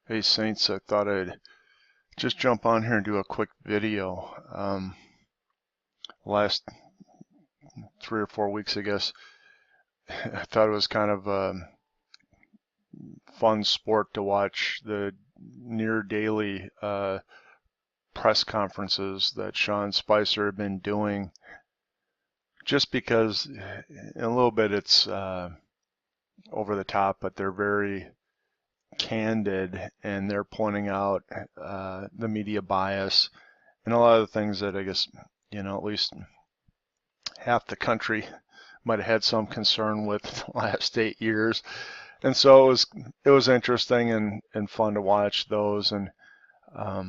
Hey Saints, I thought I'd just jump on here and do a quick video. Last 3 or 4 weeks, I guess, I thought it was kind of a fun sport to watch the near daily press conferences that Sean Spicer had been doing, just because in a little bit it's over the top, but they're very candid and they're pointing out the media bias and a lot of the things that I guess, at least half the country might have had some concern with the last 8 years. And so it was interesting and fun to watch those. And I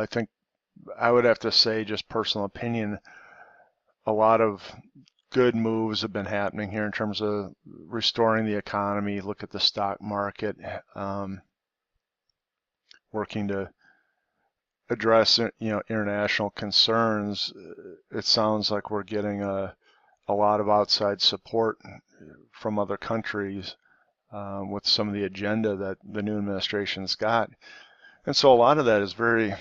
think I would have to say, just personal opinion, a lot of good moves have been happening here in terms of restoring the economy. Look at the stock market, working to address international concerns. It sounds like we're getting a lot of outside support from other countries with some of the agenda that the new administration's got. And so a lot of that is very,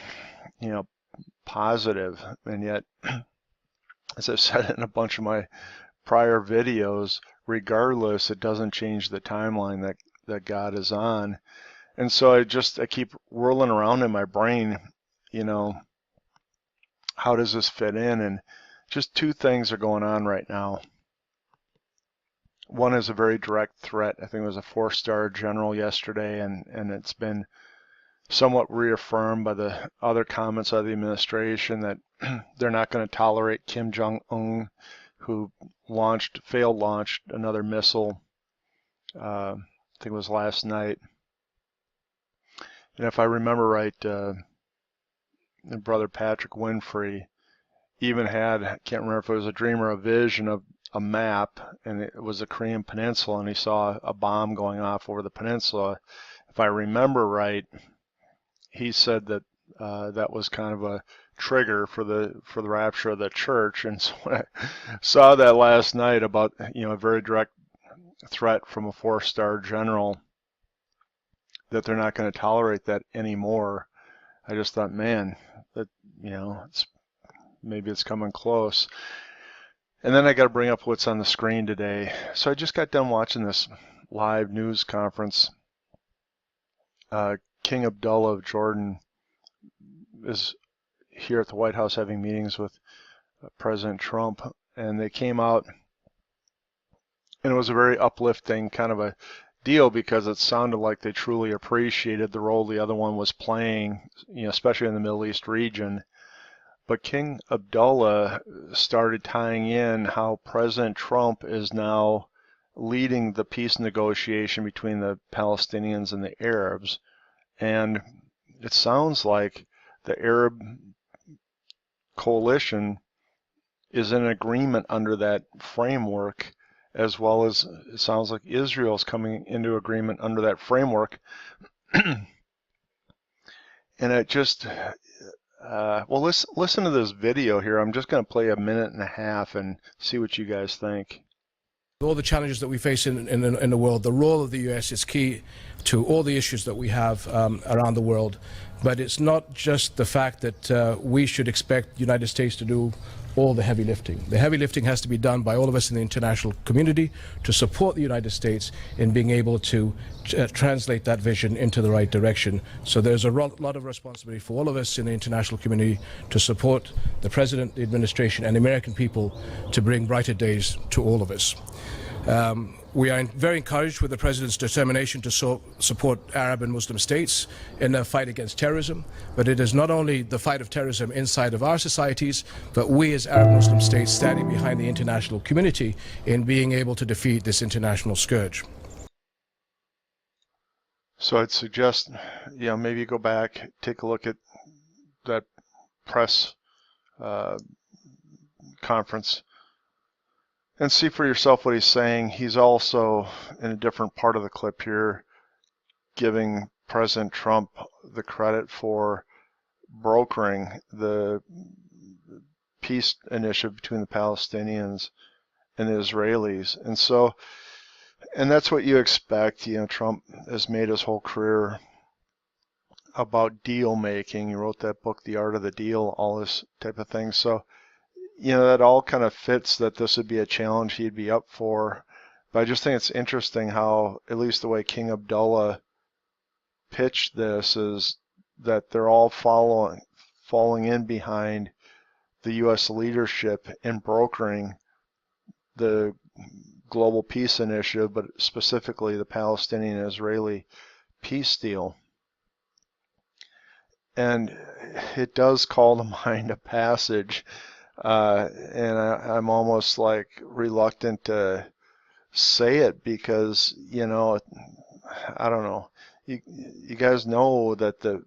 positive. And yet, as I've said in a bunch of my prior videos, regardless, it doesn't change the timeline that God is on. And so I keep whirling around in my brain, how does this fit in? And just two things are going on right now. One is a very direct threat. I think it was a 4-star general yesterday, and it's been somewhat reaffirmed by the other comments of the administration that they're not going to tolerate Kim Jong-un, who failed launched another missile, I think it was last night. And if I remember right, Brother Patrick Winfrey even had, I can't remember if it was a dream or a vision of a map, and it was the Korean Peninsula, and he saw a bomb going off over the peninsula. If I remember right, he said that that was kind of a trigger for the rapture of the church. And so when I saw that last night about a very direct threat from a 4-star general that they're not going to tolerate that anymore, I just thought, man, that maybe it's coming close. And then I got to bring up what's on the screen today. So I just got done watching this live news conference. King Abdullah of Jordan is here at the White House having meetings with President Trump, and they came out, and it was a very uplifting kind of a deal because it sounded like they truly appreciated the role the other one was playing, especially in the Middle East region. But King Abdullah started tying in how President Trump is now leading the peace negotiation between the Palestinians and the Arabs. And it sounds like the Arab coalition is in agreement under that framework, as well as it sounds like Israel's coming into agreement under that framework. And it just, well, listen to this video here. I'm just going to play a minute and a half and see what you guys think. All the challenges that we face in the world, the role of the U.S. is key to all the issues that we have around the world. But it's not just the fact that we should expect the United States to do all the heavy lifting. The heavy lifting has to be done by all of us in the international community to support the United States in being able to translate that vision into the right direction. So there's a lot of responsibility for all of us in the international community to support the President, the administration, and the American people to bring brighter days to all of us. We are very encouraged with the President's determination to support Arab and Muslim states in their fight against terrorism. But it is not only the fight of terrorism inside of our societies, but we as Arab Muslim states standing behind the international community in being able to defeat this international scourge. So I'd suggest, maybe go back, take a look at that press conference and see for yourself what he's saying. He's also, in a different part of the clip here, giving President Trump the credit for brokering the peace initiative between the Palestinians and the Israelis. And so And that's what you expect. Trump has made his whole career about deal making. He wrote that book, The Art of the Deal, all this type of thing. So, that all kind of fits that this would be a challenge he'd be up for. But I just think it's interesting how, at least the way King Abdullah pitched this, is that they're all falling in behind the U.S. leadership in brokering the global peace initiative, but specifically the Palestinian-Israeli peace deal. And it does call to mind a passage, and I'm almost like reluctant to say it because, I don't know. You guys know that the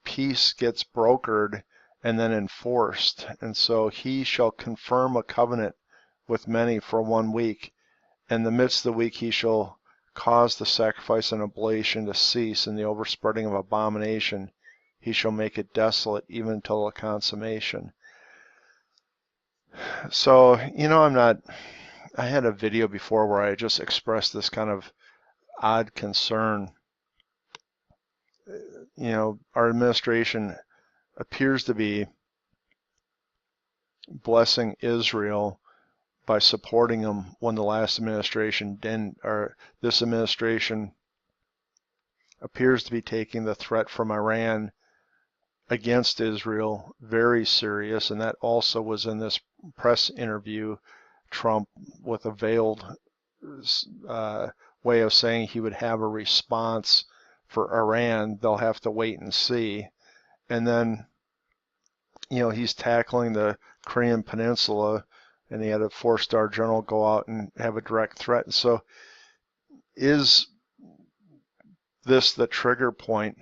peace gets brokered and then enforced. And so he shall confirm a covenant with many for 1 week. In the midst of the week he shall cause the sacrifice and oblation to cease, and the overspreading of abomination he shall make it desolate even until the consummation. So, I had a video before where I just expressed this kind of odd concern. Our administration appears to be blessing Israel by supporting them when the last administration didn't, or this administration appears to be taking the threat from Iran against Israel very serious, and that also was in this press interview. Trump, with a veiled way of saying he would have a response for Iran, they'll have to wait and see. And then, he's tackling the Korean Peninsula, and he had a 4-star general go out and have a direct threat. And so is this the trigger point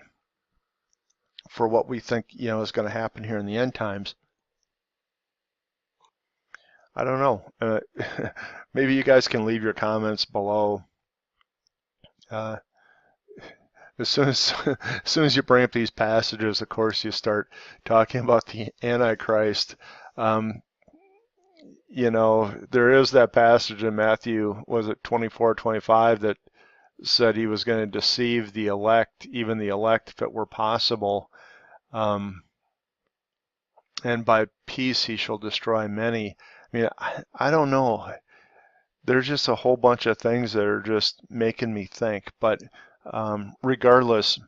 for what we think, is going to happen here in the end times? I don't know. Maybe you guys can leave your comments below. As soon as you bring up these passages, of course, you start talking about the Antichrist. There is that passage in Matthew, was it 24:25, that said he was going to deceive the elect, even the elect, if it were possible. And by peace he shall destroy many. I don't know. There's just a whole bunch of things that are just making me think. But regardless,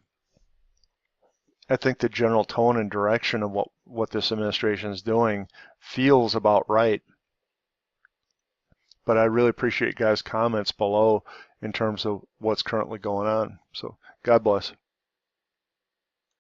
I think the general tone and direction of what this administration is doing feels about right. But I really appreciate you guys' comments below in terms of what's currently going on. So God bless.